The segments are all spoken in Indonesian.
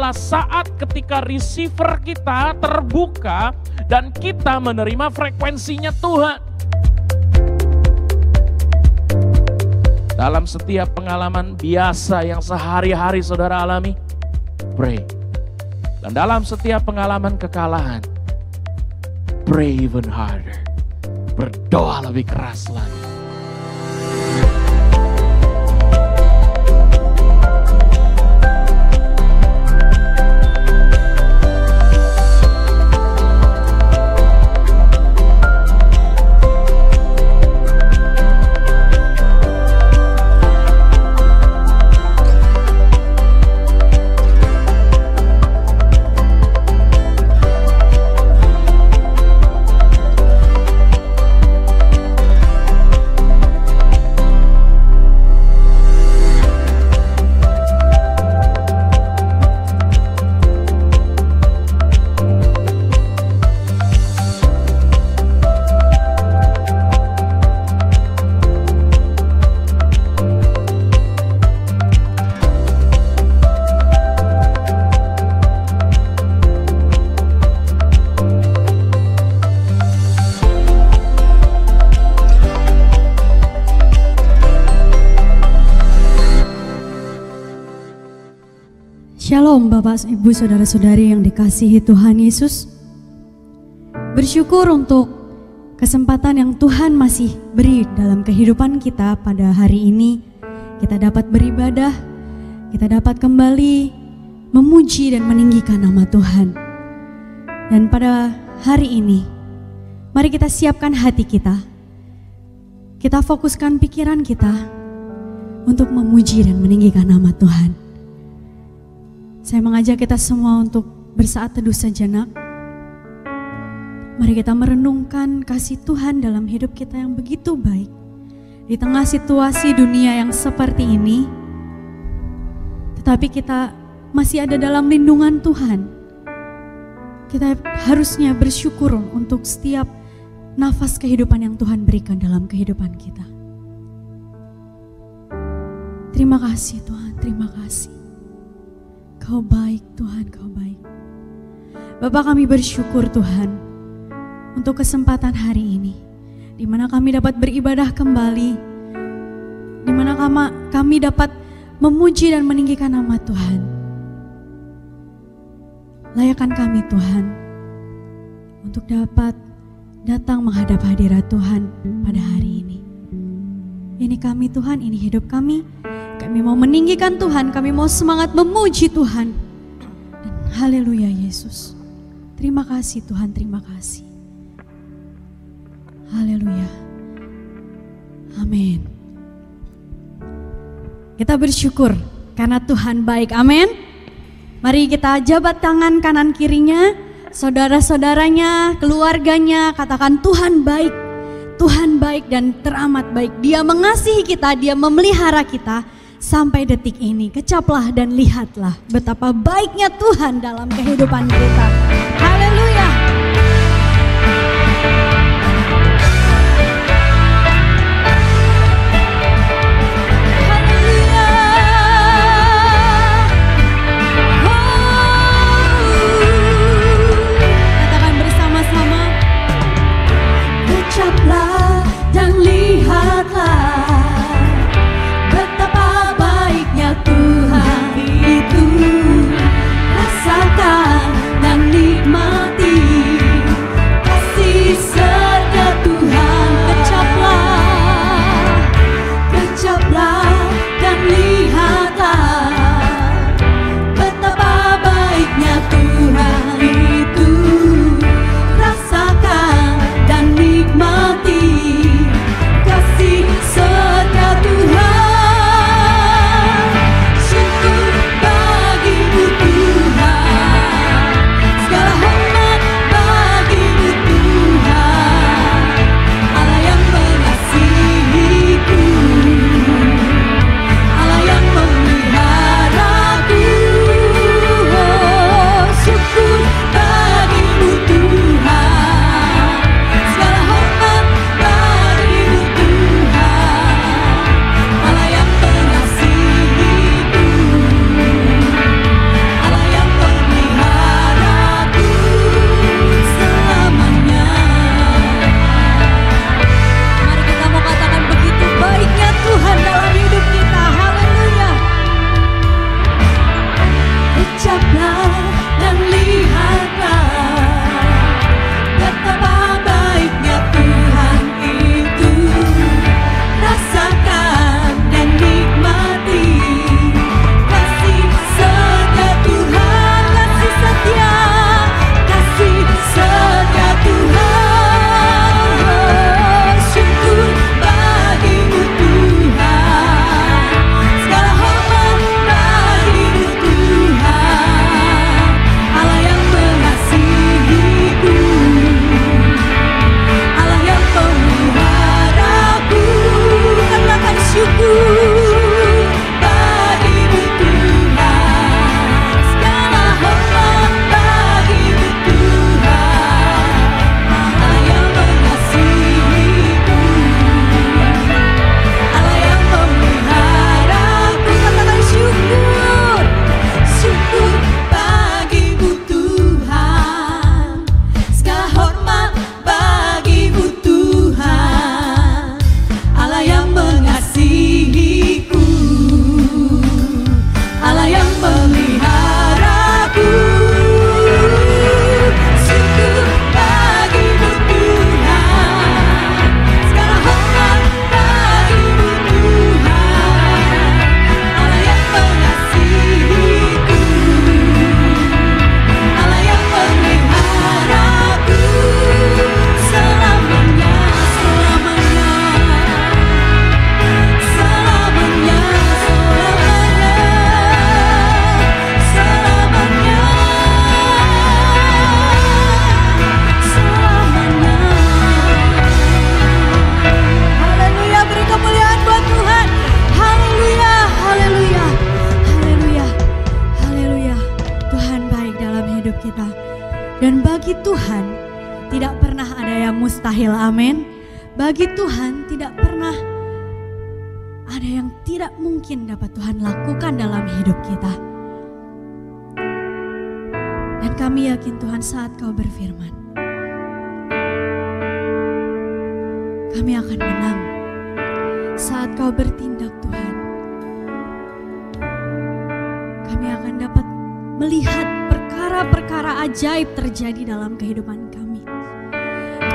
adalah saat ketika receiver kita terbuka dan kita menerima frekuensinya Tuhan. Dalam setiap pengalaman biasa yang sehari-hari saudara alami, pray. Dan dalam setiap pengalaman kekalahan, pray even harder. Berdoa lebih keras lagi. Shalom Bapak, Ibu, Saudara-saudari yang dikasihi Tuhan Yesus. Bersyukur untuk kesempatan yang Tuhan masih beri dalam kehidupan kita pada hari ini. Kita dapat beribadah, kita dapat kembali memuji dan meninggikan nama Tuhan. Dan pada hari ini, mari kita siapkan hati kita. Kita fokuskan pikiran kita untuk memuji dan meninggikan nama Tuhan. Saya mengajak kita semua untuk bersaat teduh sejenak. Mari kita merenungkan kasih Tuhan dalam hidup kita yang begitu baik. Di tengah situasi dunia yang seperti ini, tetapi kita masih ada dalam lindungan Tuhan. Kita harusnya bersyukur untuk setiap nafas kehidupan yang Tuhan berikan dalam kehidupan kita. Terima kasih Tuhan, terima kasih. Kau baik Tuhan, Kau baik. Bapak, kami bersyukur Tuhan untuk kesempatan hari ini, di mana kami dapat beribadah kembali, di mana kami dapat memuji dan meninggikan nama Tuhan. Layakan kami Tuhan untuk dapat datang menghadap hadirat Tuhan pada hari ini. Ini kami Tuhan, ini hidup kami. Kami mau meninggikan Tuhan, kami mau semangat memuji Tuhan. Dan haleluya Yesus. Terima kasih Tuhan, terima kasih. Haleluya. Amin. Kita bersyukur karena Tuhan baik, amin. Mari kita jabat tangan kanan kirinya, saudara-saudaranya, keluarganya, katakan Tuhan baik. Tuhan baik dan teramat baik. Dia mengasihi kita, Dia memelihara kita. Sampai detik ini, kecaplah dan lihatlah betapa baiknya Tuhan dalam kehidupan kita. Haleluya. Haleluya. Katakan bersama-sama. Kecaplah dan lihatlah Tuhan itu, rasakan dan nikmati mustahil, amin. Bagi Tuhan tidak pernah ada yang tidak mungkin dapat Tuhan lakukan dalam hidup kita. Dan kami yakin Tuhan saat Kau berfirman, kami akan menang. Saat Kau bertindak Tuhan, kami akan dapat melihat perkara-perkara ajaib terjadi dalam kehidupan kami.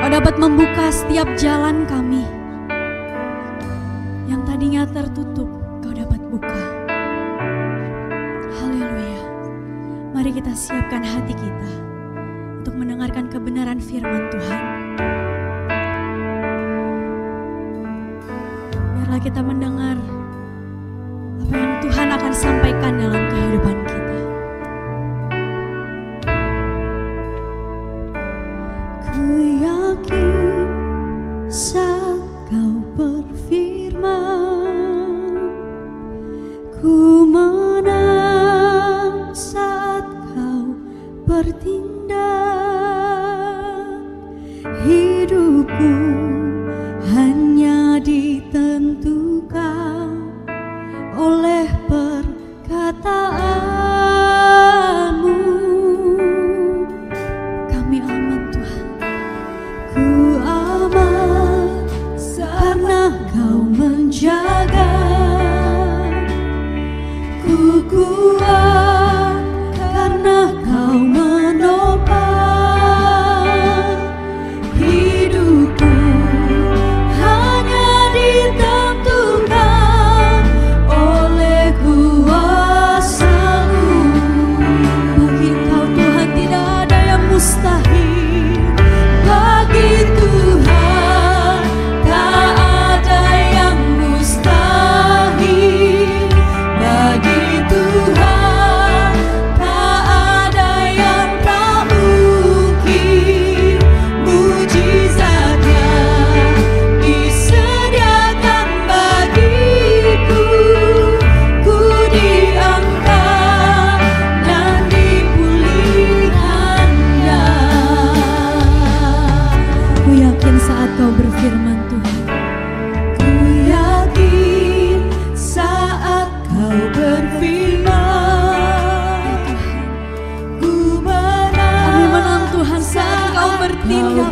Kau dapat membuka setiap jalan kami yang tadinya tertutup, Kau dapat buka. Haleluya. Mari kita siapkan hati kita untuk mendengarkan kebenaran firman Tuhan. Biarlah kita mendengar apa yang Tuhan akan sampaikan dalam kehidupan kita. Ku yakin saat Kau berfirman, ku menang saat Kau bertindak. Hidupku hanya ditentukan oleh perkataanmu. Kami aman Tuhan, ku aman karena Kau menjaga. Ku kuat karena Kau menopang. Hidupku hanya ditentukan oleh kuasa-Mu. Bagi Kau Tuhan tidak ada yang mustahil. Bagi Tuhan tak ada yang mustahil. Bagi Tuhan tak ada yang tak mungkin. Mujizatnya disediakan bagiku. Ku diangkat dan dipulihkannya. Ku yakin saat Kau berfirman Tuhan, ku yakin saat Kau berfirman, ku menang. Kami menang Tuhan saat Kau bertindak.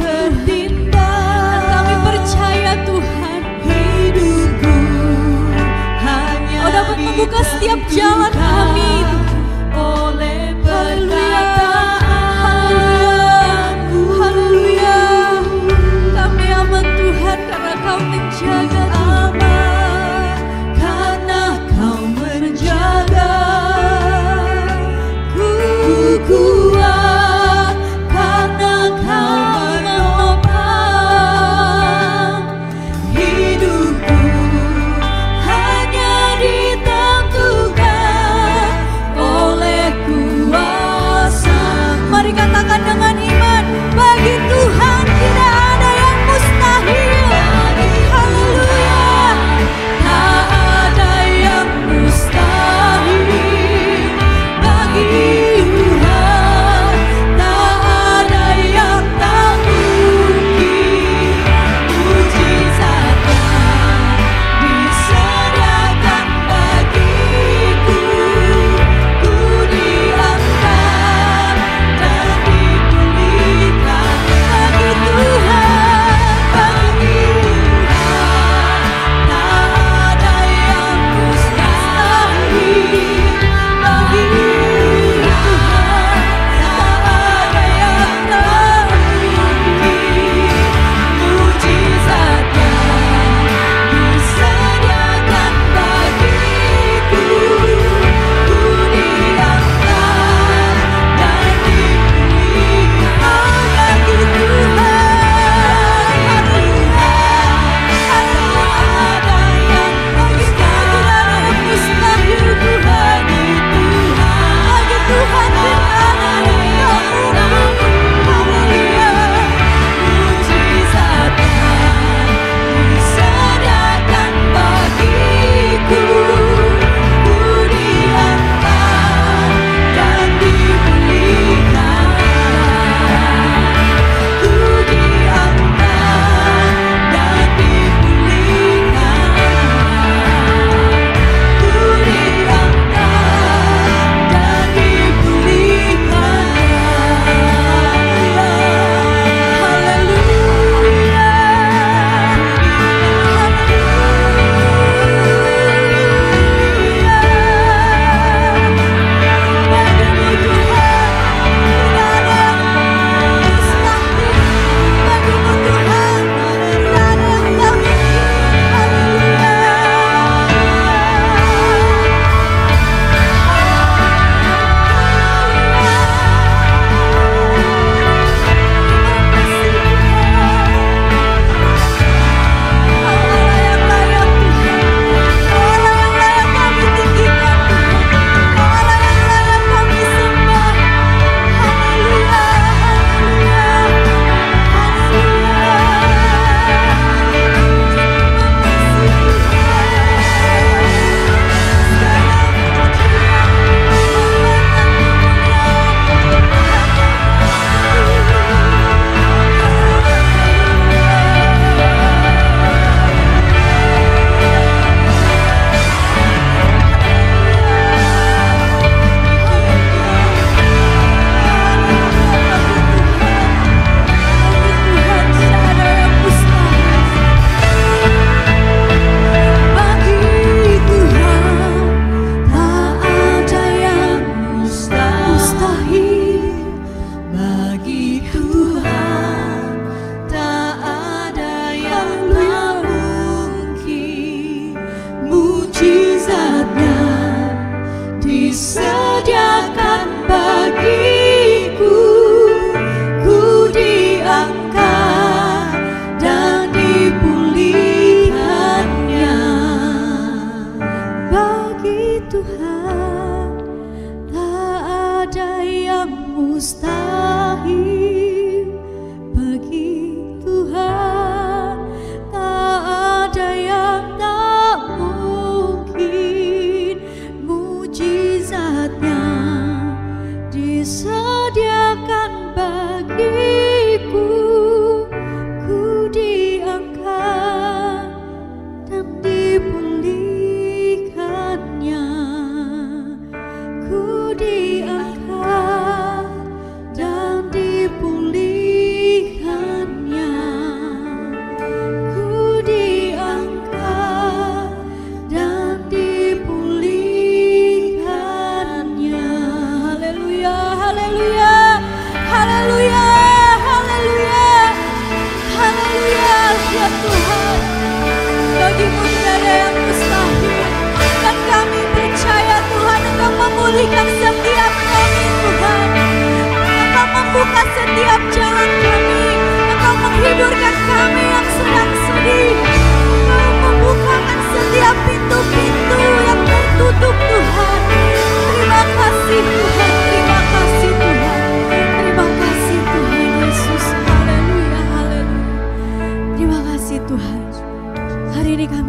Dan kami percaya Tuhan, hidupku hanya Kau dapat membuka setiap jalan kami oleh perkataan-Mu. Haleluya. Kami aman Tuhan karena Kau menjaga. Aman karena Kau menjaga. Ku kuat karena Kau menopang. Hidupku hanya ditentukan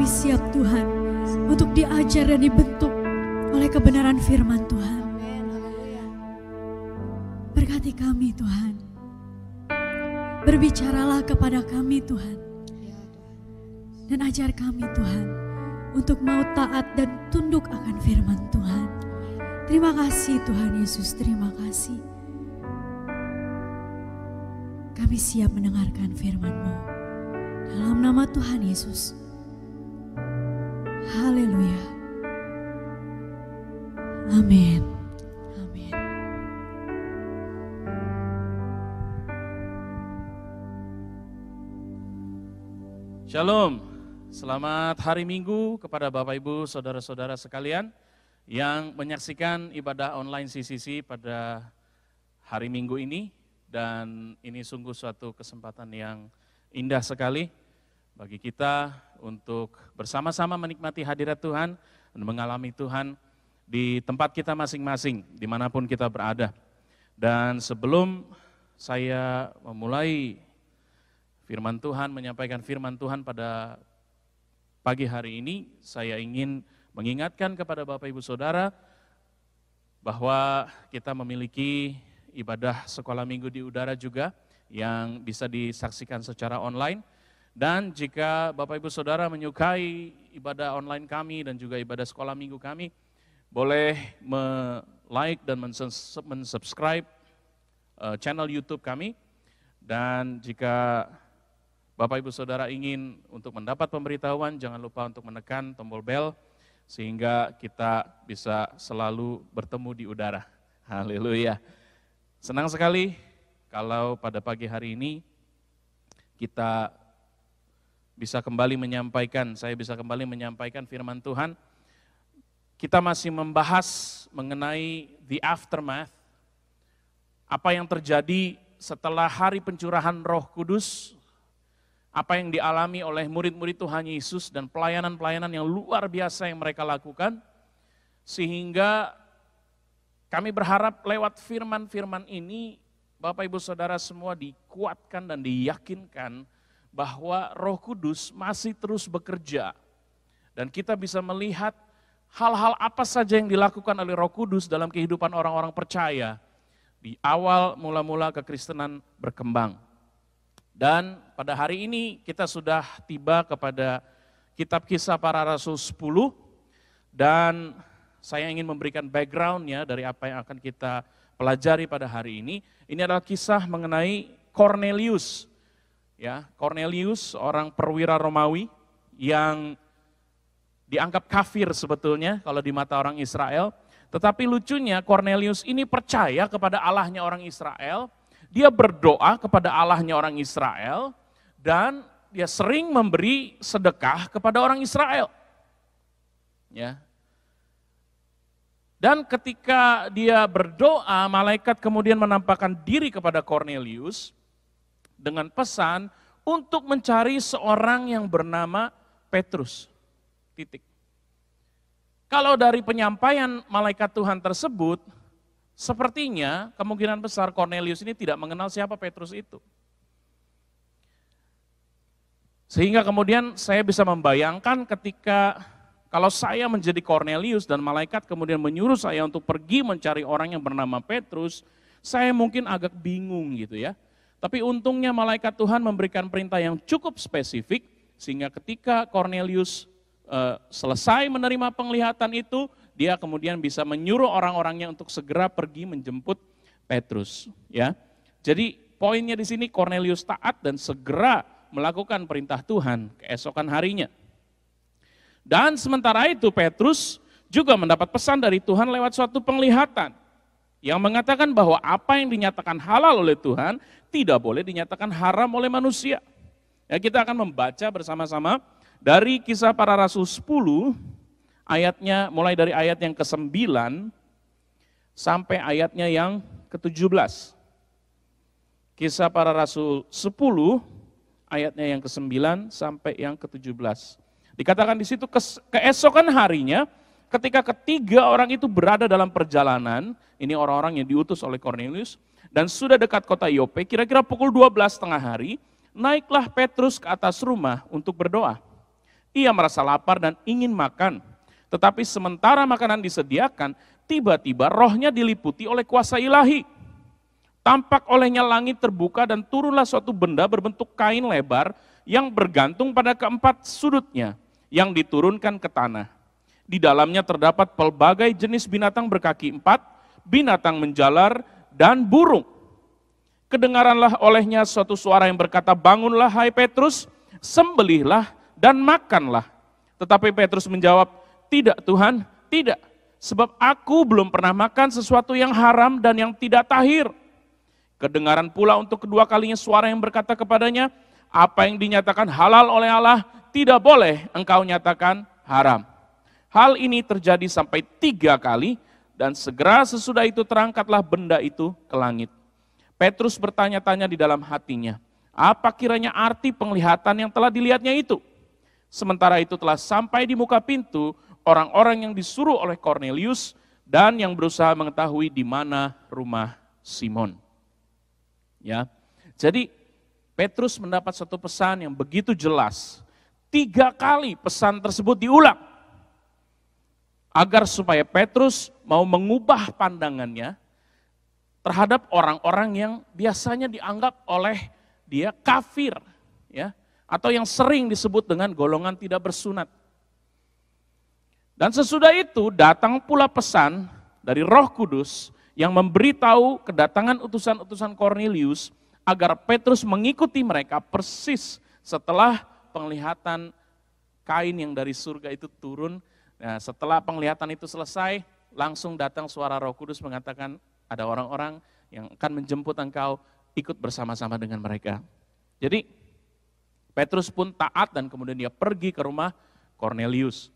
Kami siap Tuhan untuk diajar dan dibentuk oleh kebenaran firman Tuhan. Berkati kami Tuhan. Berbicaralah kepada kami Tuhan. Dan ajar kami Tuhan untuk mau taat dan tunduk akan firman Tuhan. Terima kasih Tuhan Yesus, terima kasih. Kami siap mendengarkan firman-Mu. Dalam nama Tuhan Yesus. Haleluya. Amin. Amin. Shalom. Selamat hari Minggu kepada Bapak Ibu, Saudara-saudara sekalian yang menyaksikan ibadah online CCC pada hari Minggu ini. Dan ini sungguh suatu kesempatan yang indah sekali bagi kita untuk bersama-sama menikmati hadirat Tuhan dan mengalami Tuhan di tempat kita masing-masing, dimanapun kita berada. Dan sebelum saya memulai firman Tuhan, menyampaikan firman Tuhan pada pagi hari ini, saya ingin mengingatkan kepada Bapak Ibu Saudara bahwa kita memiliki ibadah sekolah minggu di udara juga yang bisa disaksikan secara online. Dan jika Bapak Ibu Saudara menyukai ibadah online kami dan juga ibadah sekolah minggu kami, boleh like dan mensubscribe channel YouTube kami. Dan jika Bapak Ibu Saudara ingin untuk mendapat pemberitahuan, jangan lupa untuk menekan tombol bel sehingga kita bisa selalu bertemu di udara. Haleluya. Senang sekali kalau pada pagi hari ini kita bisa kembali menyampaikan, saya bisa kembali menyampaikan firman Tuhan. Kita masih membahas mengenai the aftermath, apa yang terjadi setelah hari pencurahan Roh Kudus, apa yang dialami oleh murid-murid Tuhan Yesus dan pelayanan-pelayanan yang luar biasa yang mereka lakukan, sehingga kami berharap lewat firman-firman ini, Bapak Ibu Saudara semua dikuatkan dan diyakinkan bahwa Roh Kudus masih terus bekerja. Dan kita bisa melihat hal-hal apa saja yang dilakukan oleh Roh Kudus dalam kehidupan orang-orang percaya di awal mula-mula kekristenan berkembang. Dan pada hari ini kita sudah tiba kepada kitab Kisah Para Rasul 10 dan saya ingin memberikan background-nya dari apa yang akan kita pelajari pada hari ini. Ini adalah kisah mengenai Cornelius. Ya, Cornelius, orang perwira Romawi yang dianggap kafir sebetulnya kalau di mata orang Israel. Tetapi lucunya Cornelius ini percaya kepada Allahnya orang Israel. Dia berdoa kepada Allahnya orang Israel dan dia sering memberi sedekah kepada orang Israel. Ya. Dan ketika dia berdoa, malaikat kemudian menampakkan diri kepada Cornelius dengan pesan untuk mencari seorang yang bernama Petrus. Titik. Kalau dari penyampaian malaikat Tuhan tersebut, sepertinya kemungkinan besar Cornelius ini tidak mengenal siapa Petrus itu. Sehingga kemudian saya bisa membayangkan ketika kalau saya menjadi Cornelius dan malaikat kemudian menyuruh saya untuk pergi mencari orang yang bernama Petrus, saya mungkin agak bingung gitu ya. Tapi untungnya malaikat Tuhan memberikan perintah yang cukup spesifik sehingga ketika Cornelius selesai menerima penglihatan itu, dia kemudian bisa menyuruh orang-orangnya untuk segera pergi menjemput Petrus. Ya, jadi poinnya di sini Cornelius taat dan segera melakukan perintah Tuhan keesokan harinya. Dan sementara itu Petrus juga mendapat pesan dari Tuhan lewat suatu penglihatan yang mengatakan bahwa apa yang dinyatakan halal oleh Tuhan tidak boleh dinyatakan haram oleh manusia. Ya, kita akan membaca bersama-sama dari Kisah Para Rasul 10, ayatnya mulai dari ayat yang ke-9 sampai ayatnya yang ke-17. Kisah Para Rasul 10, ayatnya yang ke-9 sampai yang ke-17. Dikatakan di situ keesokan harinya ketika ketiga orang itu berada dalam perjalanan, ini orang-orang yang diutus oleh Cornelius, dan sudah dekat kota Yope, kira-kira pukul 12 tengah hari, naiklah Petrus ke atas rumah untuk berdoa. Ia merasa lapar dan ingin makan. Tetapi sementara makanan disediakan, tiba-tiba rohnya diliputi oleh kuasa ilahi. Tampak olehnya langit terbuka dan turunlah suatu benda berbentuk kain lebar yang bergantung pada keempat sudutnya, yang diturunkan ke tanah. Di dalamnya terdapat pelbagai jenis binatang berkaki empat, binatang menjalar, dan burung. Kedengaranlah olehnya suatu suara yang berkata, "Bangunlah hai Petrus, sembelihlah dan makanlah." Tetapi Petrus menjawab, "Tidak Tuhan, tidak, sebab aku belum pernah makan sesuatu yang haram dan yang tidak tahir." Kedengaran pula untuk kedua kalinya suara yang berkata kepadanya, "Apa yang dinyatakan halal oleh Allah, tidak boleh engkau nyatakan haram." Hal ini terjadi sampai 3 kali, dan segera sesudah itu terangkatlah benda itu ke langit. Petrus bertanya-tanya di dalam hatinya, apa kiranya arti penglihatan yang telah dilihatnya itu? Sementara itu telah sampai di muka pintu orang-orang yang disuruh oleh Kornelius dan yang berusaha mengetahui di mana rumah Simon. Ya, jadi Petrus mendapat satu pesan yang begitu jelas. 3 kali pesan tersebut diulang. Agar supaya Petrus mau mengubah pandangannya terhadap orang-orang yang biasanya dianggap oleh dia kafir, ya, atau yang sering disebut dengan golongan tidak bersunat. Dan sesudah itu datang pula pesan dari Roh Kudus yang memberitahu kedatangan utusan-utusan Kornelius agar Petrus mengikuti mereka persis setelah penglihatan kain yang dari surga itu turun. Nah, setelah penglihatan itu selesai, langsung datang suara Roh Kudus mengatakan ada orang-orang yang akan menjemput engkau, ikut bersama-sama dengan mereka. Jadi Petrus pun taat dan kemudian dia pergi ke rumah Kornelius.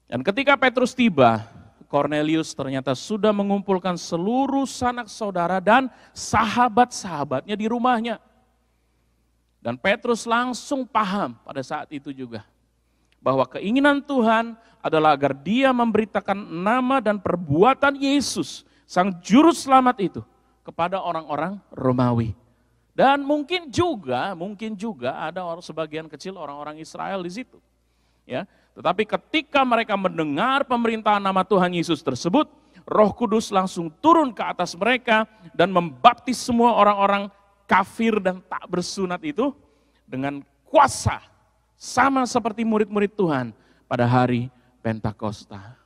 Dan ketika Petrus tiba, Kornelius ternyata sudah mengumpulkan seluruh sanak saudara dan sahabat-sahabatnya di rumahnya. Dan Petrus langsung paham pada saat itu juga bahwa keinginan Tuhan adalah agar dia memberitakan nama dan perbuatan Yesus, Sang Juru Selamat itu, kepada orang-orang Romawi. Dan mungkin juga ada sebagian kecil orang-orang Israel di situ. Ya, tetapi ketika mereka mendengar pemerintahan nama Tuhan Yesus tersebut, Roh Kudus langsung turun ke atas mereka dan membaptis semua orang-orang kafir dan tak bersunat itu dengan kuasa, sama seperti murid-murid Tuhan pada hari Pentakosta.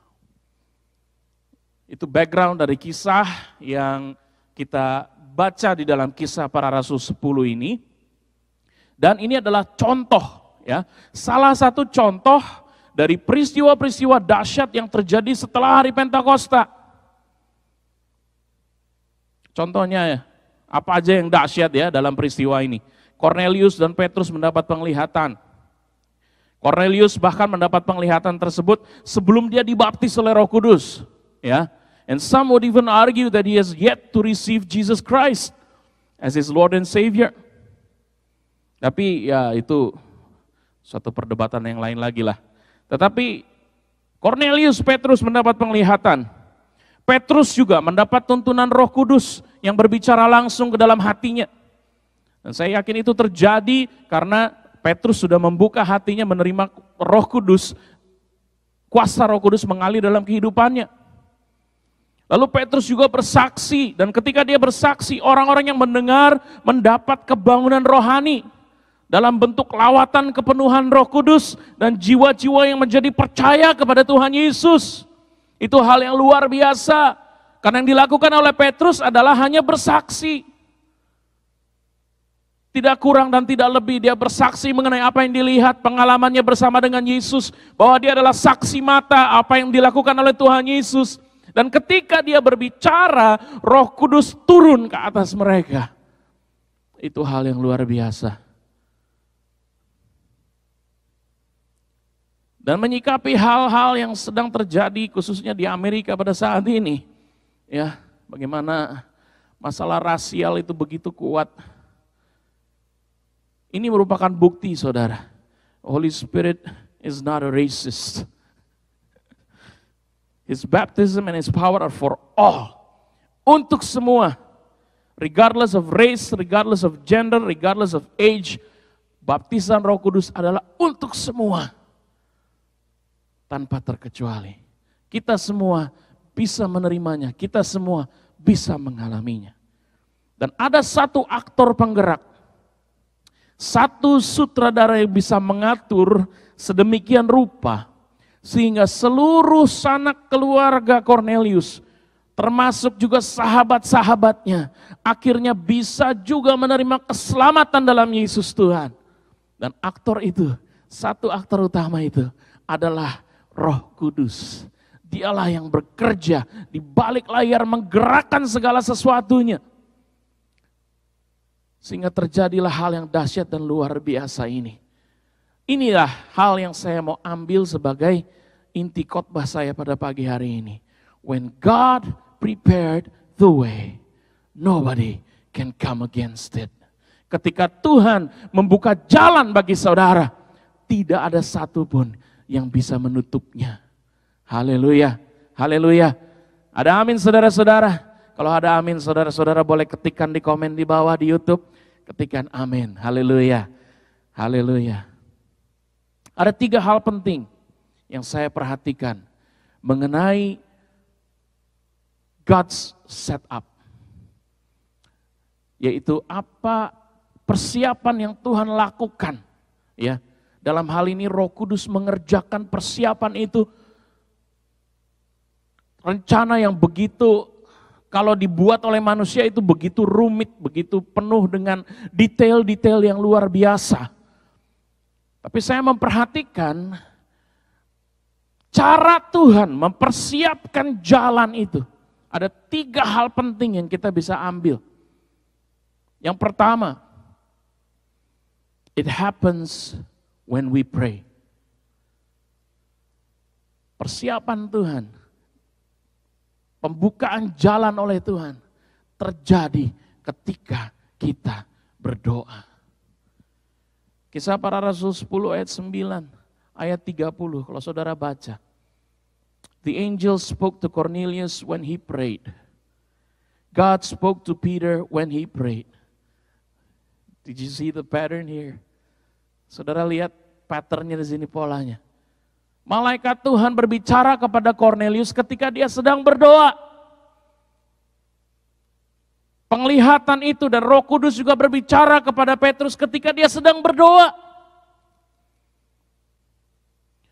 Itu background dari kisah yang kita baca di dalam Kisah Para Rasul 10 ini. Dan ini adalah contoh, ya, salah satu contoh dari peristiwa-peristiwa dahsyat yang terjadi setelah hari Pentakosta. Contohnya ya, apa aja yang dahsyat ya dalam peristiwa ini. Kornelius dan Petrus mendapat penglihatan. Kornelius bahkan mendapat penglihatan tersebut sebelum dia dibaptis oleh Roh Kudus, ya. And some would even argue that he has yet to receive Jesus Christ as his Lord and Savior. Tapi ya itu suatu perdebatan yang lain lagi lah. Tetapi Kornelius, Petrus mendapat penglihatan. Petrus juga mendapat tuntunan Roh Kudus yang berbicara langsung ke dalam hatinya. Dan saya yakin itu terjadi karena Petrus sudah membuka hatinya menerima Roh Kudus. Kuasa Roh Kudus mengalir dalam kehidupannya. Lalu Petrus juga bersaksi, dan ketika dia bersaksi, orang-orang yang mendengar mendapat kebangunan rohani dalam bentuk lawatan kepenuhan Roh Kudus dan jiwa-jiwa yang menjadi percaya kepada Tuhan Yesus. Itu hal yang luar biasa, karena yang dilakukan oleh Petrus adalah hanya bersaksi. Tidak kurang dan tidak lebih, dia bersaksi mengenai apa yang dilihat, pengalamannya bersama dengan Yesus, bahwa dia adalah saksi mata apa yang dilakukan oleh Tuhan Yesus. Dan ketika dia berbicara, Roh Kudus turun ke atas mereka. Itu hal yang luar biasa. Dan menyikapi hal-hal yang sedang terjadi khususnya di Amerika pada saat ini. Ya, bagaimana masalah rasial itu begitu kuat. Ini merupakan bukti, saudara. Holy Spirit is not a racist. His baptism and His power are for all. Untuk semua. Regardless of race, regardless of gender, regardless of age. Baptisan Roh Kudus adalah untuk semua. tanpa terkecuali. Kita semua bisa menerimanya, kita semua bisa mengalaminya. Dan ada satu aktor penggerak, satu sutradara yang bisa mengatur sedemikian rupa, sehingga seluruh sanak keluarga Cornelius, termasuk juga sahabat-sahabatnya, akhirnya bisa juga menerima keselamatan dalam Yesus Tuhan. Dan aktor itu, satu aktor utama itu adalah Roh Kudus. Dialah yang bekerja di balik layar menggerakkan segala sesuatunya. Sehingga terjadilah hal yang dahsyat dan luar biasa ini. Inilah hal yang saya mau ambil sebagai inti khotbah saya pada pagi hari ini. When God prepared the way, nobody can come against it. Ketika Tuhan membuka jalan bagi saudara, tidak ada satupun yang bisa menutupnya. Haleluya, haleluya. Ada amin saudara-saudara? Kalau ada amin saudara-saudara boleh ketikkan di komen di bawah di YouTube. Ketikkan amin, haleluya, haleluya. Ada 3 hal penting yang saya perhatikan mengenai God's setup. Yaitu apa persiapan yang Tuhan lakukan. Ya, dalam hal ini Roh Kudus mengerjakan persiapan itu. Rencana yang begitu kalau dibuat oleh manusia itu begitu rumit, begitu penuh dengan detail-detail yang luar biasa. Tapi saya memperhatikan cara Tuhan mempersiapkan jalan itu. Ada 3 hal penting yang kita bisa ambil. Yang pertama, it happens when we pray. Persiapan Tuhan, pembukaan jalan oleh Tuhan terjadi ketika kita berdoa. Kisah Para Rasul 10 ayat 9, ayat 30 kalau saudara baca. The angel spoke to Cornelius when he prayed. God spoke to Peter when he prayed. Did you see the pattern here? Saudara lihat patternnya di sini, polanya. Malaikat Tuhan berbicara kepada Cornelius ketika dia sedang berdoa. Penglihatan itu dan Roh Kudus juga berbicara kepada Petrus ketika dia sedang berdoa.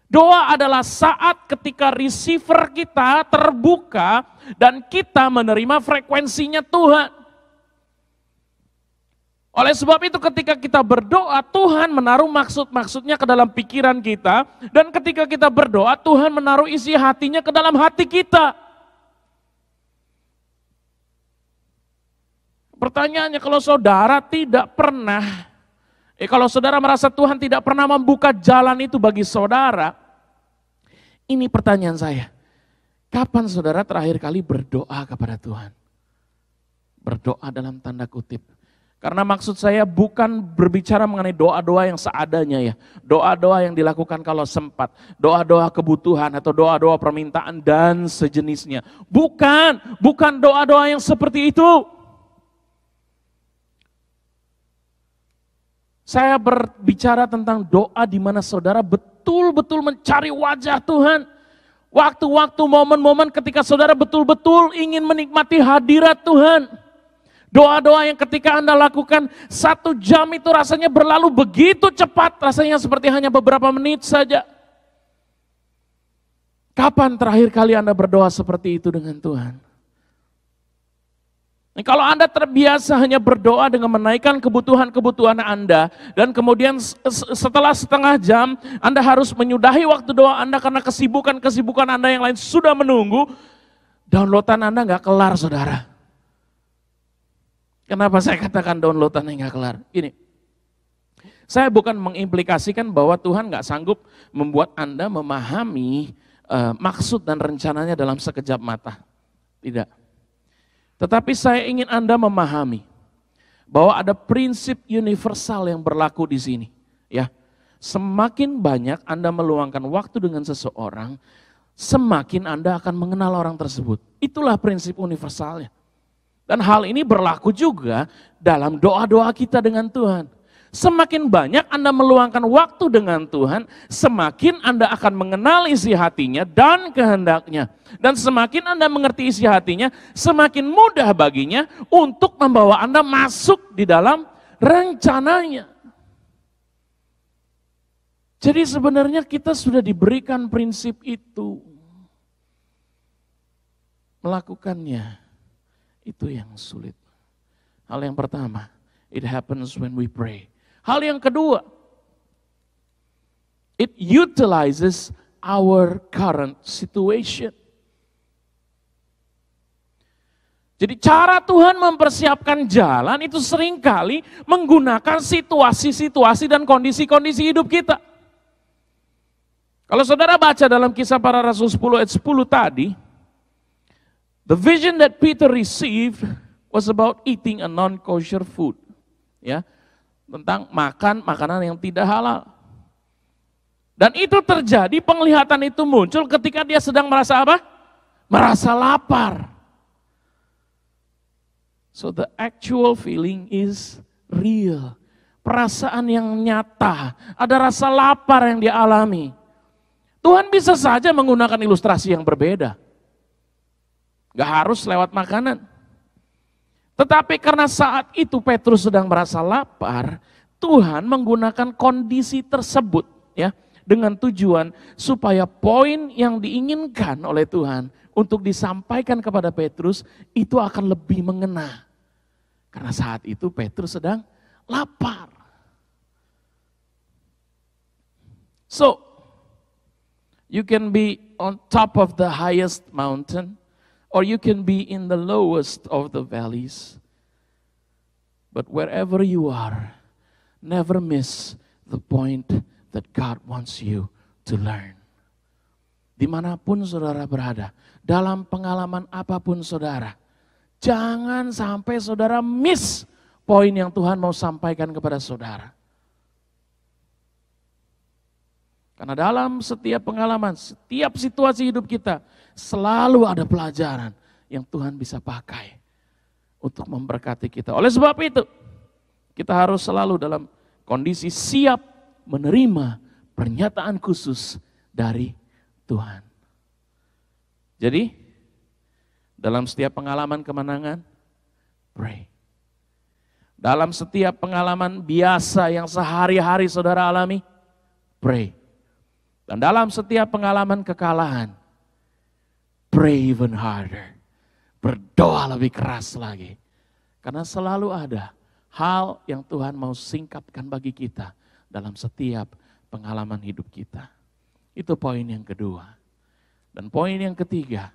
Doa adalah saat ketika receiver kita terbuka dan kita menerima frekuensinya Tuhan. Oleh sebab itu ketika kita berdoa, Tuhan menaruh maksud-maksudnya ke dalam pikiran kita. Dan ketika kita berdoa, Tuhan menaruh isi hatinya ke dalam hati kita. Pertanyaannya, kalau saudara tidak pernah, kalau saudara merasa Tuhan tidak pernah membuka jalan itu bagi saudara, ini pertanyaan saya. Kapan saudara terakhir kali berdoa kepada Tuhan? Berdoa dalam tanda kutip. Karena maksud saya bukan berbicara mengenai doa-doa yang seadanya ya. Doa-doa yang dilakukan kalau sempat. Doa-doa kebutuhan atau doa-doa permintaan dan sejenisnya. Bukan doa-doa yang seperti itu. Saya berbicara tentang doa di mana saudara betul-betul mencari wajah Tuhan. Waktu-waktu, momen-momen ketika saudara betul-betul ingin menikmati hadirat Tuhan. Doa-doa yang ketika Anda lakukan 1 jam itu rasanya berlalu begitu cepat, rasanya seperti hanya beberapa menit saja. Kapan terakhir kali Anda berdoa seperti itu dengan Tuhan? Kalau Anda terbiasa hanya berdoa dengan menaikkan kebutuhan-kebutuhan Anda, dan kemudian setelah setengah jam Anda harus menyudahi waktu doa Anda karena kesibukan-kesibukan Anda yang lain sudah menunggu, downloadan Anda nggak kelar saudara. Kenapa saya katakan downloadannya nggak kelar? Gini, saya bukan mengimplikasikan bahwa Tuhan nggak sanggup membuat Anda memahami maksud dan rencananya dalam sekejap mata. Tidak. Tetapi saya ingin Anda memahami bahwa ada prinsip universal yang berlaku di sini. Ya, semakin banyak Anda meluangkan waktu dengan seseorang, semakin Anda akan mengenal orang tersebut. Itulah prinsip universalnya. Dan hal ini berlaku juga dalam doa-doa kita dengan Tuhan. Semakin banyak Anda meluangkan waktu dengan Tuhan, semakin Anda akan mengenal isi hatinya dan kehendaknya. Dan semakin Anda mengerti isi hatinya, semakin mudah baginya untuk membawa Anda masuk di dalam rencananya. Jadi sebenarnya kita sudah diberikan prinsip itu. Melakukannya, itu yang sulit. Hal yang pertama, it happens when we pray. Hal yang kedua, it utilizes our current situation. Jadi cara Tuhan mempersiapkan jalan itu seringkali menggunakan situasi-situasi dan kondisi-kondisi hidup kita. Kalau saudara baca dalam Kisah Para Rasul 10 ayat 10 tadi, the vision that Peter received was about eating a non-kosher food. Ya, tentang makan makanan yang tidak halal. Dan itu terjadi, penglihatan itu muncul ketika dia sedang merasa apa? Merasa lapar. So the actual feeling is real. Perasaan yang nyata, ada rasa lapar yang dia alami. Tuhan bisa saja menggunakan ilustrasi yang berbeda. Gak harus lewat makanan. Tetapi karena saat itu Petrus sedang merasa lapar, Tuhan menggunakan kondisi tersebut ya dengan tujuan supaya poin yang diinginkan oleh Tuhan untuk disampaikan kepada Petrus itu akan lebih mengena. Karena saat itu Petrus sedang lapar. So, you can be on top of the highest mountain, or you can be in the lowest of the valleys. But wherever you are, never miss the point that God wants you to learn. Dimanapun saudara berada, dalam pengalaman apapun saudara, jangan sampai saudara miss poin yang Tuhan mau sampaikan kepada saudara. Karena dalam setiap pengalaman, setiap situasi hidup kita, selalu ada pelajaran yang Tuhan bisa pakai untuk memberkati kita. Oleh sebab itu, kita harus selalu dalam kondisi siap menerima pernyataan khusus dari Tuhan. Jadi, dalam setiap pengalaman kemenangan, pray. Dalam setiap pengalaman biasa yang sehari-hari saudara alami, pray. Dan dalam setiap pengalaman kekalahan, pray even harder. Berdoa lebih keras lagi. Karena selalu ada hal yang Tuhan mau singkapkan bagi kita dalam setiap pengalaman hidup kita. Itu poin yang kedua. Dan poin yang ketiga,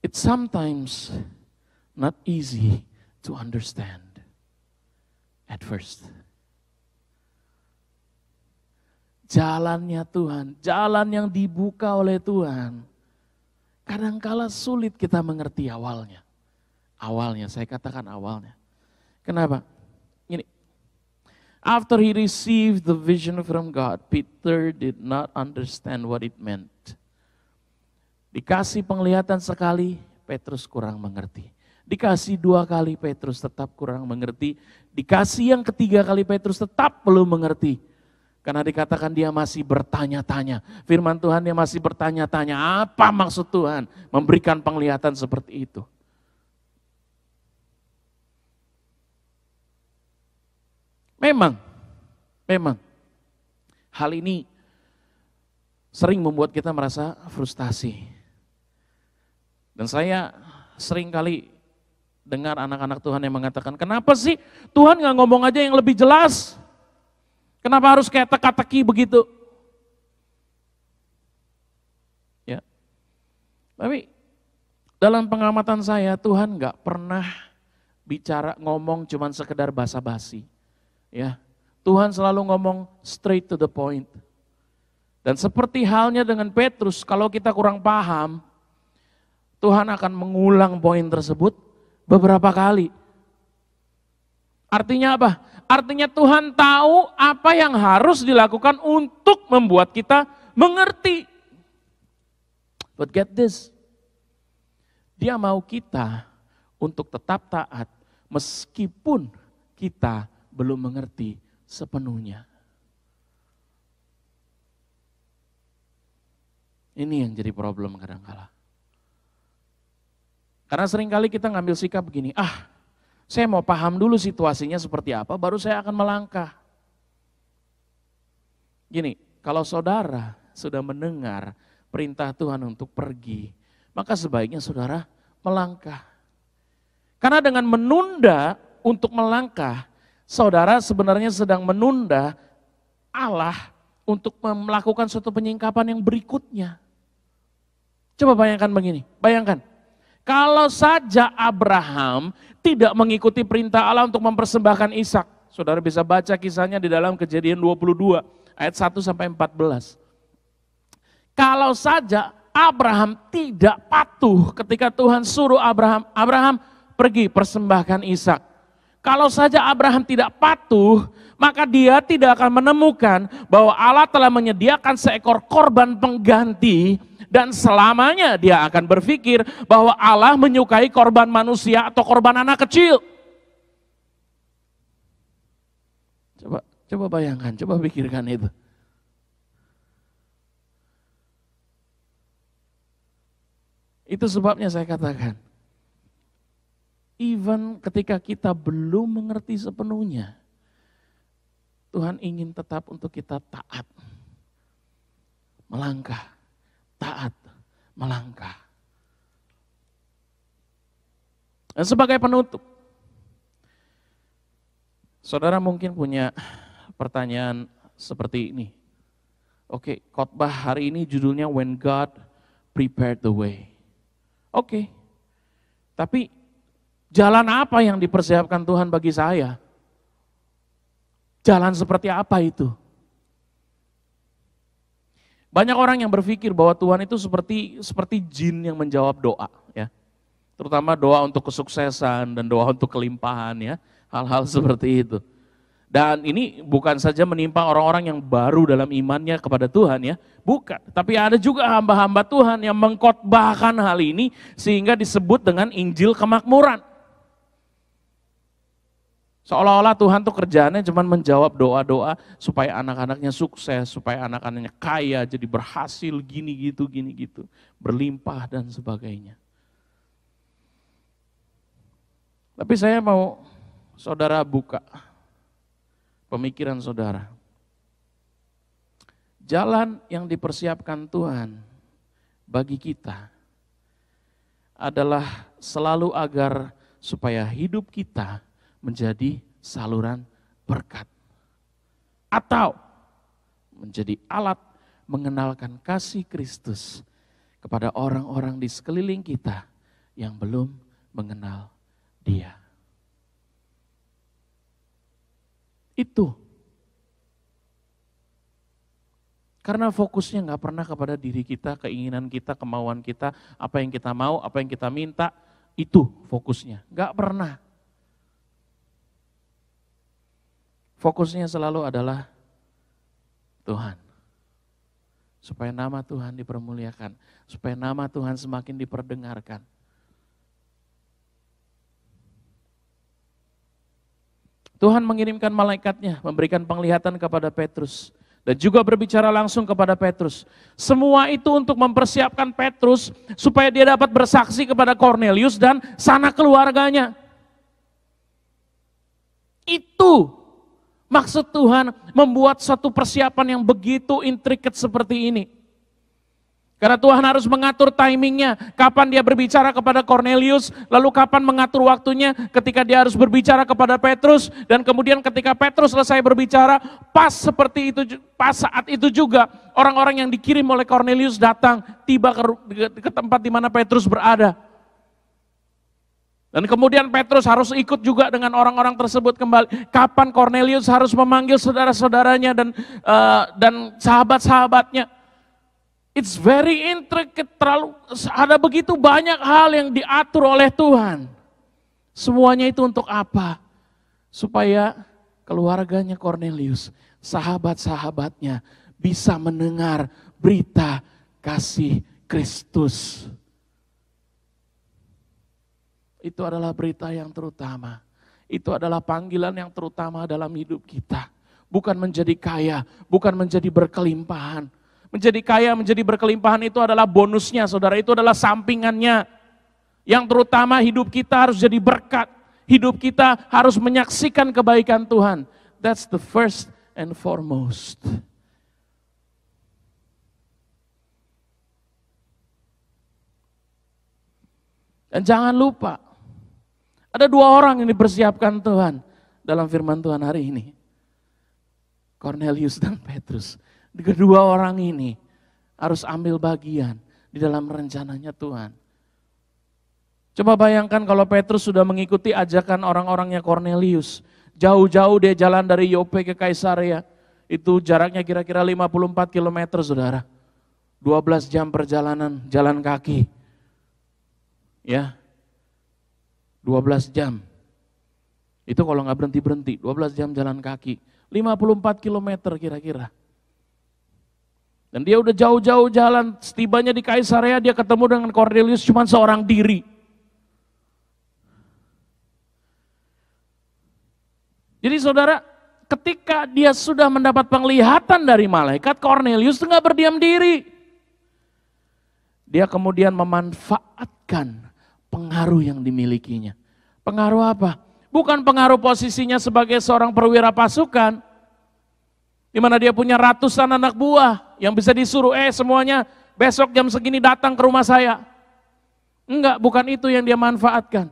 it's sometimes not easy to understand at first. Jalannya Tuhan, jalan yang dibuka oleh Tuhan, kadangkala sulit kita mengerti awalnya. Awalnya, saya katakan awalnya. Kenapa? Ini, after he received the vision from God, Peter did not understand what it meant. Dikasih penglihatan sekali, Petrus kurang mengerti. Dikasih 2 kali, Petrus tetap kurang mengerti. Dikasih yang ketiga kali, Petrus tetap belum mengerti. Karena dikatakan dia masih bertanya-tanya. Firman Tuhan dia masih bertanya-tanya. Apa maksud Tuhan memberikan penglihatan seperti itu? Memang hal ini sering membuat kita merasa frustasi. Dan saya sering kali dengar anak-anak Tuhan yang mengatakan, kenapa sih Tuhan gak ngomong aja yang lebih jelas? Kenapa harus kayak teka-teki begitu? Ya. Tapi dalam pengamatan saya Tuhan gak pernah bicara ngomong cuman sekedar basa-basi. Ya. Tuhan selalu ngomong straight to the point. Dan seperti halnya dengan Petrus, kalau kita kurang paham, Tuhan akan mengulang poin tersebut beberapa kali. Artinya apa? Artinya Tuhan tahu apa yang harus dilakukan untuk membuat kita mengerti. But get this, Dia mau kita untuk tetap taat meskipun kita belum mengerti sepenuhnya. Ini yang jadi problem kadang-kala. Karena seringkali kita ngambil sikap begini, saya mau paham dulu situasinya seperti apa, baru saya akan melangkah. Gini, kalau saudara sudah mendengar perintah Tuhan untuk pergi, maka sebaiknya saudara melangkah. Karena dengan menunda untuk melangkah, saudara sebenarnya sedang menunda Allah untuk melakukan suatu penyingkapan yang berikutnya. Coba bayangkan begini, bayangkan. Kalau saja Abraham tidak mengikuti perintah Allah untuk mempersembahkan Ishak, saudara bisa baca kisahnya di dalam Kejadian 22 ayat 1 sampai 14. Kalau saja Abraham tidak patuh ketika Tuhan suruh Abraham pergi persembahkan Ishak. Kalau saja Abraham tidak patuh, maka dia tidak akan menemukan bahwa Allah telah menyediakan seekor korban pengganti dan selamanya dia akan berpikir bahwa Allah menyukai korban manusia atau korban anak kecil. Coba bayangkan, coba pikirkan itu. Itu sebabnya saya katakan, even ketika kita belum mengerti sepenuhnya, Tuhan ingin tetap untuk kita taat, melangkah, taat, melangkah. Dan sebagai penutup, saudara mungkin punya pertanyaan seperti ini. Oke, khotbah hari ini judulnya When God Prepared the Way. Oke, tapi jalan apa yang dipersiapkan Tuhan bagi saya? Jalan seperti apa itu? Banyak orang yang berpikir bahwa Tuhan itu seperti jin yang menjawab doa, ya. Terutama doa untuk kesuksesan dan doa untuk kelimpahan, ya. Hal-hal seperti itu. Dan ini bukan saja menimpa orang-orang yang baru dalam imannya kepada Tuhan, ya. Bukan, tapi ada juga hamba-hamba Tuhan yang mengkhotbahkan hal ini sehingga disebut dengan Injil kemakmuran. Seolah-olah Tuhan tuh kerjaannya cuma menjawab doa-doa supaya anak-anaknya sukses, supaya anak-anaknya kaya, jadi berhasil gini gitu, berlimpah dan sebagainya. Tapi saya mau saudara buka pemikiran saudara. Jalan yang dipersiapkan Tuhan bagi kita adalah selalu agar supaya hidup kita menjadi saluran berkat. Atau menjadi alat mengenalkan kasih Kristus kepada orang-orang di sekeliling kita yang belum mengenal Dia. Itu. Karena fokusnya nggak pernah kepada diri kita, keinginan kita, kemauan kita, apa yang kita mau, apa yang kita minta, itu fokusnya. Nggak pernah. Fokusnya selalu adalah Tuhan. Supaya nama Tuhan dipermuliakan, supaya nama Tuhan semakin diperdengarkan. Tuhan mengirimkan malaikatnya, memberikan penglihatan kepada Petrus. Dan juga berbicara langsung kepada Petrus. Semua itu untuk mempersiapkan Petrus supaya dia dapat bersaksi kepada Cornelius dan sanak keluarganya. Itu maksud Tuhan membuat satu persiapan yang begitu intricate seperti ini. Karena Tuhan harus mengatur timingnya, kapan dia berbicara kepada Cornelius, lalu kapan mengatur waktunya ketika dia harus berbicara kepada Petrus, dan kemudian ketika Petrus selesai berbicara, pas saat itu juga orang-orang yang dikirim oleh Cornelius datang, tiba ke tempat di mana Petrus berada. Dan kemudian Petrus harus ikut juga dengan orang-orang tersebut kembali. Kapan Cornelius harus memanggil saudara-saudaranya dan sahabat-sahabatnya. It's very intricate, ada begitu banyak hal yang diatur oleh Tuhan. Semuanya itu untuk apa? Supaya keluarganya Cornelius, sahabat-sahabatnya bisa mendengar berita kasih Kristus. Itu adalah berita yang terutama. itu adalah panggilan yang terutama dalam hidup kita. Bukan menjadi kaya, bukan menjadi berkelimpahan. Menjadi kaya, menjadi berkelimpahan itu adalah bonusnya saudara, itu adalah sampingannya. Yang terutama hidup kita harus jadi berkat. Hidup kita harus menyaksikan kebaikan Tuhan. That's the first and foremost. Dan jangan lupa, ada 2 orang yang dipersiapkan Tuhan dalam firman Tuhan hari ini. Cornelius dan Petrus. Kedua orang ini harus ambil bagian di dalam rencananya Tuhan. Coba bayangkan kalau Petrus sudah mengikuti ajakan orang-orangnya Cornelius. Jauh-jauh dia jalan dari Yope ke Kaisarea. Itu jaraknya kira-kira 54 km saudara. 12 jam perjalanan jalan kaki. Ya, 12 jam. Itu kalau nggak berhenti-berhenti, 12 jam jalan kaki. 54 km kira-kira. Dan dia udah jauh-jauh jalan, setibanya di Kaisarea dia ketemu dengan Cornelius cuma seorang diri. Jadi saudara, ketika dia sudah mendapat penglihatan dari malaikat, Cornelius nggak berdiam diri. Dia kemudian memanfaatkan pengaruh yang dimilikinya. Pengaruh apa? Bukan pengaruh posisinya sebagai seorang perwira pasukan, di mana dia punya ratusan anak buah yang bisa disuruh, semuanya besok jam segini datang ke rumah saya. Enggak, bukan itu yang dia manfaatkan.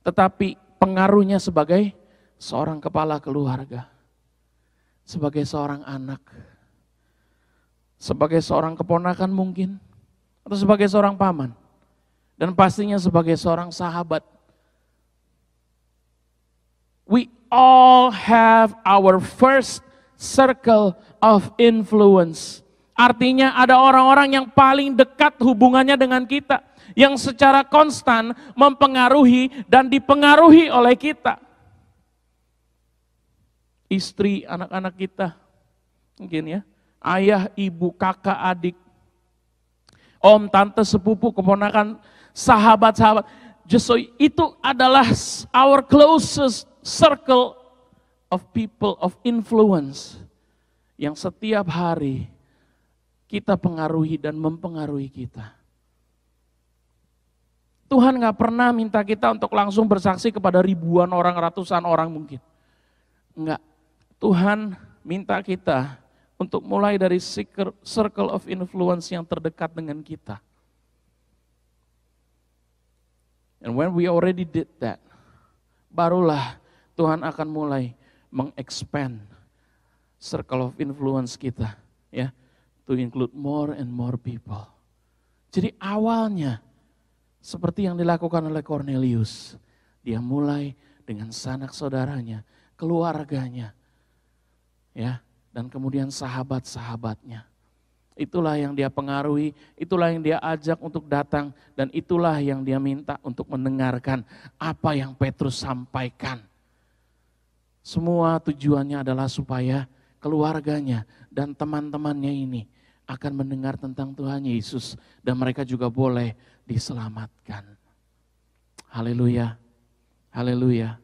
Tetapi pengaruhnya sebagai seorang kepala keluarga, sebagai seorang anak, sebagai seorang keponakan mungkin, atau sebagai seorang paman. Dan pastinya sebagai seorang sahabat. We all have our first circle of influence. Artinya ada orang-orang yang paling dekat hubungannya dengan kita. Yang secara konstan mempengaruhi dan dipengaruhi oleh kita. Istri, anak-anak kita. Mungkin ya. Ayah, ibu, kakak, adik. Om, tante, sepupu, keponakan, sahabat-sahabat. Justru itu adalah our closest circle of people of influence. Yang setiap hari kita pengaruhi dan mempengaruhi kita. Tuhan gak pernah minta kita untuk langsung bersaksi kepada ribuan orang, ratusan orang mungkin. Enggak. Tuhan minta kita untuk mulai dari circle of influence yang terdekat dengan kita. And when we already did that, barulah Tuhan akan mulai mengexpand circle of influence kita, ya, to include more and more people. Jadi awalnya seperti yang dilakukan oleh Cornelius, dia mulai dengan sanak saudaranya, keluarganya, ya, dan kemudian sahabat-sahabatnya. Itulah yang dia pengaruhi, itulah yang dia ajak untuk datang, dan itulah yang dia minta untuk mendengarkan apa yang Petrus sampaikan. Semua tujuannya adalah supaya keluarganya dan teman-temannya ini akan mendengar tentang Tuhan Yesus, dan mereka juga boleh diselamatkan. Haleluya, haleluya.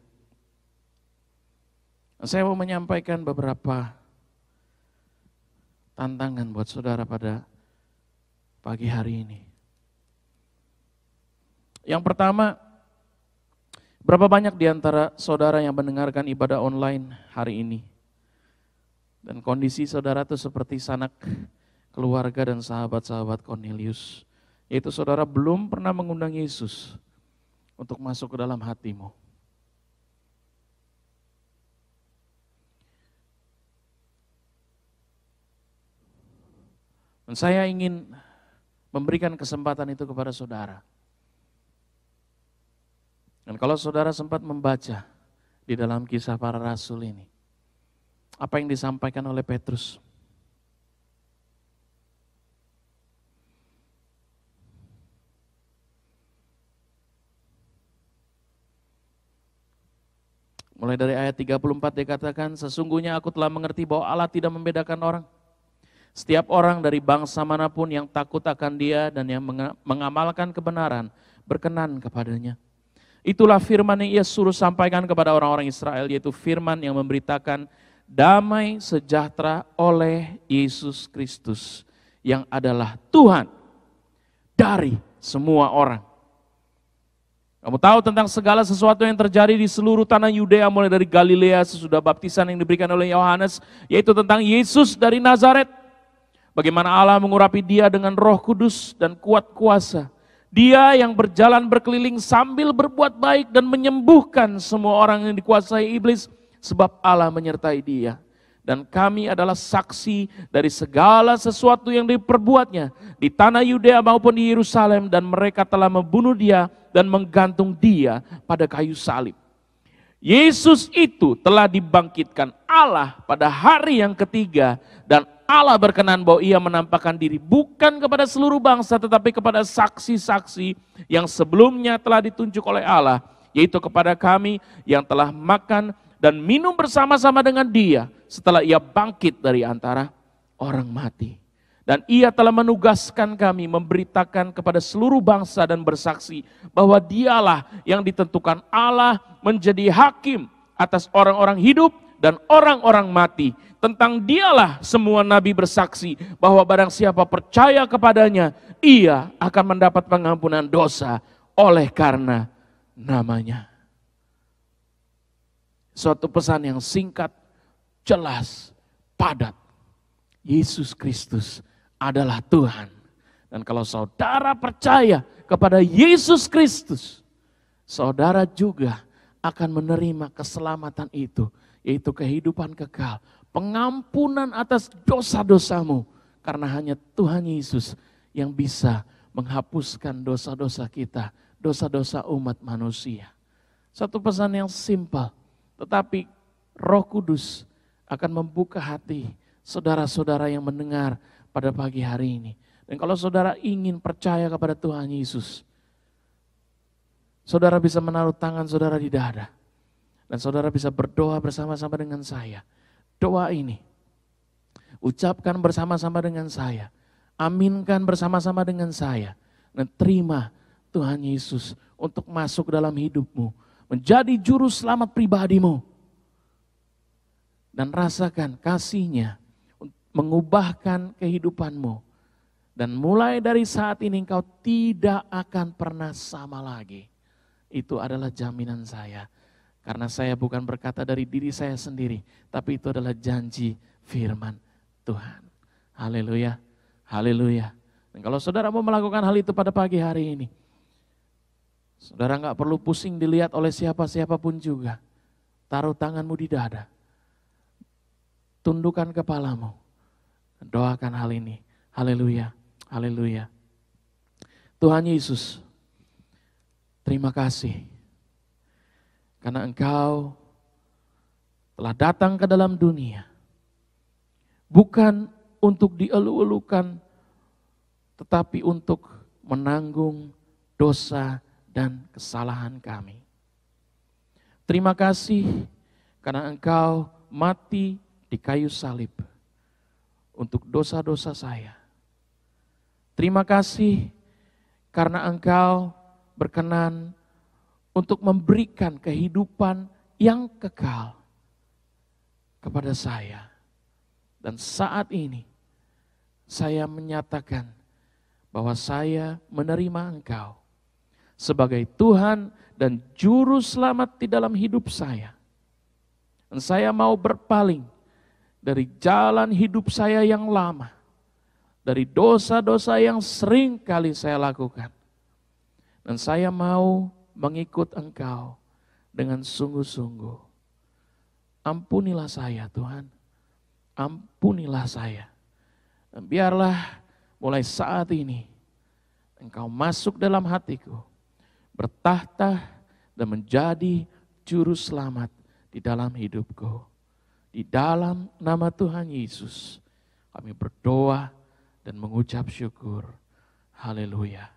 Saya mau menyampaikan beberapa tantangan buat saudara pada pagi hari ini. Yang pertama, berapa banyak di antara saudara yang mendengarkan ibadah online hari ini? Dan kondisi saudara itu seperti sanak keluarga dan sahabat-sahabat Cornelius. Yaitu saudara belum pernah mengundang Yesus untuk masuk ke dalam hatimu. Dan saya ingin memberikan kesempatan itu kepada saudara. Dan kalau saudara sempat membaca di dalam Kisah Para Rasul ini, apa yang disampaikan oleh Petrus? Mulai dari ayat 34 dikatakan, sesungguhnya aku telah mengerti bahwa Allah tidak membedakan orang. Setiap orang dari bangsa manapun yang takut akan Dia dan yang mengamalkan kebenaran berkenan kepadanya. Itulah firman yang ia suruh sampaikan kepada orang-orang Israel, yaitu firman yang memberitakan damai sejahtera oleh Yesus Kristus yang adalah Tuhan dari semua orang. Kamu tahu tentang segala sesuatu yang terjadi di seluruh tanah Yudea, mulai dari Galilea sesudah baptisan yang diberikan oleh Yohanes, yaitu tentang Yesus dari Nazaret. Bagaimana Allah mengurapi dia dengan Roh Kudus dan kuat kuasa. Dia yang berjalan berkeliling sambil berbuat baik dan menyembuhkan semua orang yang dikuasai iblis, sebab Allah menyertai dia. Dan kami adalah saksi dari segala sesuatu yang diperbuatnya di tanah Yudea maupun di Yerusalem, dan mereka telah membunuh dia dan menggantung dia pada kayu salib. Yesus itu telah dibangkitkan Allah pada hari yang ketiga, dan Allah berkenan bahwa ia menampakkan diri bukan kepada seluruh bangsa, tetapi kepada saksi-saksi yang sebelumnya telah ditunjuk oleh Allah, yaitu kepada kami yang telah makan dan minum bersama-sama dengan dia setelah ia bangkit dari antara orang mati. Dan ia telah menugaskan kami memberitakan kepada seluruh bangsa dan bersaksi bahwa dialah yang ditentukan Allah menjadi hakim atas orang-orang hidup dan orang-orang mati. Tentang dialah semua nabi bersaksi bahwa barang siapa percaya kepadanya, ia akan mendapat pengampunan dosa oleh karena namanya. Suatu pesan yang singkat, jelas, padat. Yesus Kristus adalah Tuhan. Dan kalau saudara percaya kepada Yesus Kristus, saudara juga akan menerima keselamatan itu, yaitu kehidupan kekal, pengampunan atas dosa-dosamu, karena hanya Tuhan Yesus yang bisa menghapuskan dosa-dosa kita, dosa-dosa umat manusia. Satu pesan yang simpel, tetapi Roh Kudus akan membuka hati saudara-saudara yang mendengar pada pagi hari ini. Dan kalau saudara ingin percaya kepada Tuhan Yesus, saudara bisa menaruh tangan saudara di dada. Dan saudara bisa berdoa bersama-sama dengan saya. Doa ini, ucapkan bersama-sama dengan saya. Aminkan bersama-sama dengan saya. Dan terima Tuhan Yesus untuk masuk dalam hidupmu. Menjadi juru selamat pribadimu. Dan rasakan kasih-Nya mengubahkan kehidupanmu. Dan mulai dari saat ini engkau tidak akan pernah sama lagi. Itu adalah jaminan saya. Karena saya bukan berkata dari diri saya sendiri, tapi itu adalah janji firman Tuhan. Haleluya, haleluya. Dan kalau saudara mau melakukan hal itu pada pagi hari ini, saudara nggak perlu pusing dilihat oleh siapa-siapa pun juga. Taruh tanganmu di dada. Tundukkan kepalamu. Doakan hal ini. Haleluya, haleluya. Tuhan Yesus, terima kasih. Karena Engkau telah datang ke dalam dunia. Bukan untuk dielu-elukan, tetapi untuk menanggung dosa dan kesalahan kami. Terima kasih karena Engkau mati di kayu salib untuk dosa-dosa saya. Terima kasih karena Engkau berkenan untuk memberikan kehidupan yang kekal kepada saya. Dan saat ini saya menyatakan bahwa saya menerima Engkau sebagai Tuhan dan Juru Selamat di dalam hidup saya. Dan saya mau berpaling dari jalan hidup saya yang lama, dari dosa-dosa yang sering kali saya lakukan. Dan saya mau mengikut Engkau dengan sungguh-sungguh. Ampunilah saya Tuhan, ampunilah saya. Dan biarlah mulai saat ini Engkau masuk dalam hatiku, bertahta dan menjadi juru selamat di dalam hidupku. Di dalam nama Tuhan Yesus kami berdoa dan mengucap syukur. Haleluya.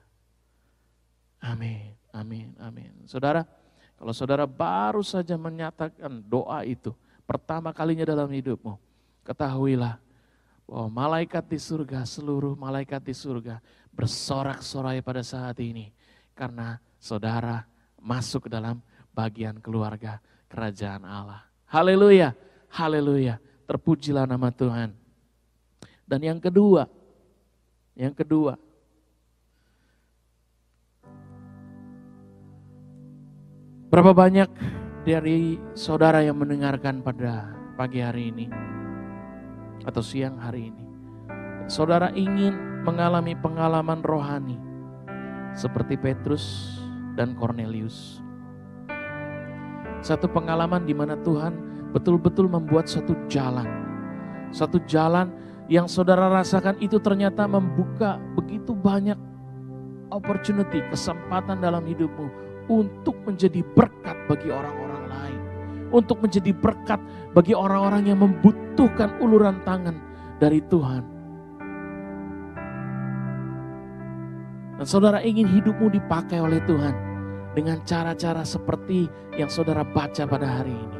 Amin, amin, amin. Saudara, kalau saudara baru saja menyatakan doa itu pertama kalinya dalam hidupmu, ketahuilah bahwa malaikat di surga, seluruh malaikat di surga bersorak-sorai pada saat ini. Karena saudara masuk ke dalam bagian keluarga kerajaan Allah. Haleluya, haleluya, terpujilah nama Tuhan. Dan yang kedua, berapa banyak dari saudara yang mendengarkan pada pagi hari ini atau siang hari ini, saudara ingin mengalami pengalaman rohani seperti Petrus dan Cornelius. Satu pengalaman di mana Tuhan betul-betul membuat satu jalan yang saudara rasakan itu ternyata membuka begitu banyak opportunity, kesempatan dalam hidupmu untuk menjadi berkat bagi orang-orang lain, untuk menjadi berkat bagi orang-orang yang membutuhkan uluran tangan dari Tuhan. Dan saudara ingin hidupmu dipakai oleh Tuhan dengan cara-cara seperti yang saudara baca pada hari ini.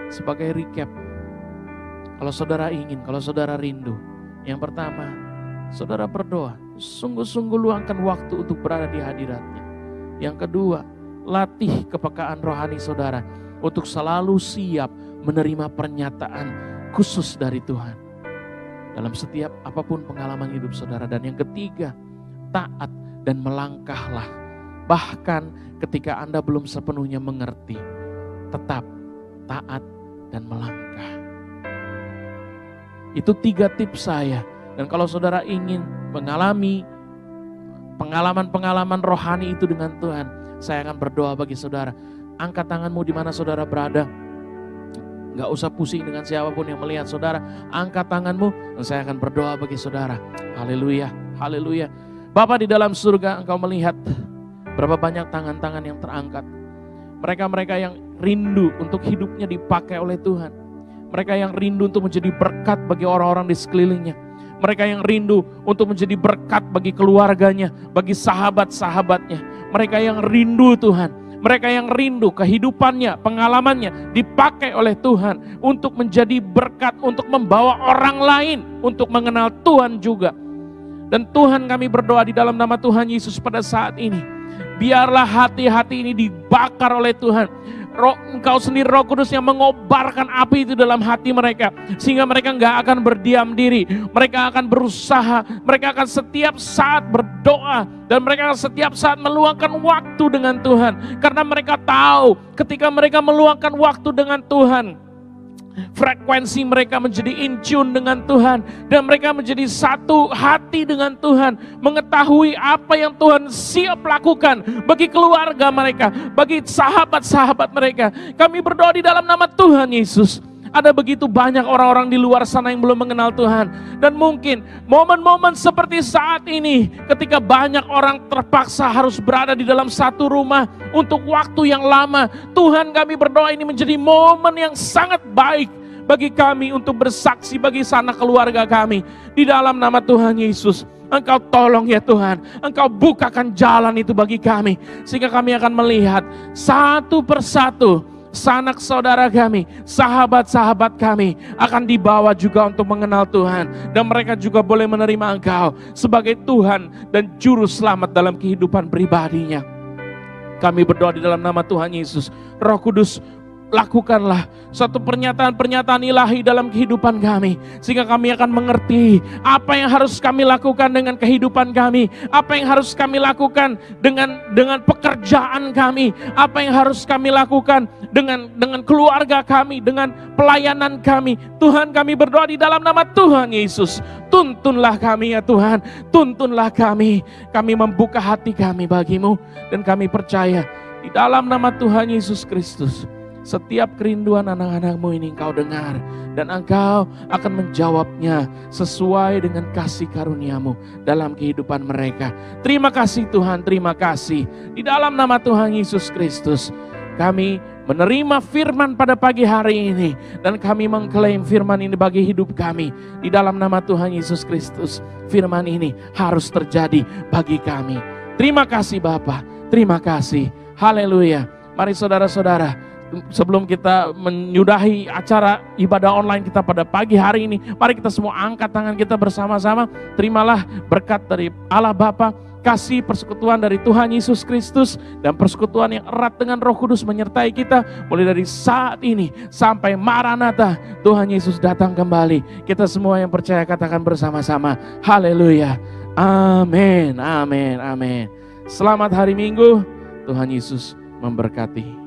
Sebagai recap, kalau saudara ingin, kalau saudara rindu, yang pertama, saudara berdoa, sungguh-sungguh luangkan waktu untuk berada di hadirat-Nya. Yang kedua, latih kepekaan rohani saudara untuk selalu siap menerima pernyataan khusus dari Tuhan dalam setiap apapun pengalaman hidup saudara. Dan yang ketiga, taat dan melangkahlah. Bahkan ketika Anda belum sepenuhnya mengerti, tetap taat dan melangkah. Itu 3 tips saya. Dan kalau saudara ingin mengalami pengalaman-pengalaman rohani itu dengan Tuhan, saya akan berdoa bagi saudara. Angkat tanganmu di mana saudara berada. Gak usah pusing dengan siapapun yang melihat saudara. Angkat tanganmu dan saya akan berdoa bagi saudara. Haleluya, haleluya. Bapa di dalam surga, Engkau melihat berapa banyak tangan-tangan yang terangkat. Mereka-mereka yang rindu untuk hidupnya dipakai oleh Tuhan. Mereka yang rindu untuk menjadi berkat bagi orang-orang di sekelilingnya. Mereka yang rindu untuk menjadi berkat bagi keluarganya, bagi sahabat-sahabatnya. Mereka yang rindu Tuhan. Mereka yang rindu kehidupannya, pengalamannya dipakai oleh Tuhan untuk menjadi berkat, untuk membawa orang lain untuk mengenal Tuhan juga. Dan Tuhan, kami berdoa di dalam nama Tuhan Yesus pada saat ini, biarlah hati-hati ini dibakar oleh Tuhan. Engkau sendiri Roh Kudus yang mengobarkan api itu dalam hati mereka, sehingga mereka gak akan berdiam diri. Mereka akan berusaha, mereka akan setiap saat berdoa, dan mereka akan setiap saat meluangkan waktu dengan Tuhan. Karena mereka tahu ketika mereka meluangkan waktu dengan Tuhan, frekuensi mereka menjadi in tune dengan Tuhan, dan mereka menjadi satu hati dengan Tuhan, mengetahui apa yang Tuhan siap lakukan bagi keluarga mereka, bagi sahabat-sahabat mereka. Kami berdoa di dalam nama Tuhan Yesus. Ada begitu banyak orang-orang di luar sana yang belum mengenal Tuhan. Dan mungkin momen-momen seperti saat ini, ketika banyak orang terpaksa harus berada di dalam satu rumah untuk waktu yang lama, Tuhan, kami berdoa ini menjadi momen yang sangat baik bagi kami untuk bersaksi bagi sanak keluarga kami. Di dalam nama Tuhan Yesus, Engkau tolong ya Tuhan, Engkau bukakan jalan itu bagi kami, sehingga kami akan melihat satu persatu sanak saudara kami, sahabat-sahabat kami akan dibawa juga untuk mengenal Tuhan. Dan mereka juga boleh menerima Engkau sebagai Tuhan dan Juru Selamat dalam kehidupan pribadinya. Kami berdoa di dalam nama Tuhan Yesus. Roh Kudus, lakukanlah suatu pernyataan-pernyataan ilahi dalam kehidupan kami, sehingga kami akan mengerti apa yang harus kami lakukan dengan kehidupan kami, apa yang harus kami lakukan dengan pekerjaan kami, apa yang harus kami lakukan dengan keluarga kami, dengan pelayanan kami. Tuhan, kami berdoa di dalam nama Tuhan Yesus, tuntunlah kami ya Tuhan, tuntunlah kami. Kami membuka hati kami bagimu, dan kami percaya di dalam nama Tuhan Yesus Kristus, setiap kerinduan anak-anakmu ini Engkau dengar, dan Engkau akan menjawabnya sesuai dengan kasih karunia-Mu dalam kehidupan mereka. Terima kasih Tuhan, terima kasih. Di dalam nama Tuhan Yesus Kristus, kami menerima firman pada pagi hari ini, dan kami mengklaim firman ini bagi hidup kami. Di dalam nama Tuhan Yesus Kristus, firman ini harus terjadi bagi kami. Terima kasih Bapa, terima kasih. Haleluya. Mari saudara-saudara, sebelum kita menyudahi acara ibadah online kita pada pagi hari ini, mari kita semua angkat tangan kita bersama-sama. Terimalah berkat dari Allah Bapa, kasih persekutuan dari Tuhan Yesus Kristus dan persekutuan yang erat dengan Roh Kudus menyertai kita mulai dari saat ini sampai Maranatha, Tuhan Yesus datang kembali. Kita semua yang percaya katakan bersama-sama, haleluya, amin, amin, amin. Selamat hari Minggu, Tuhan Yesus memberkati.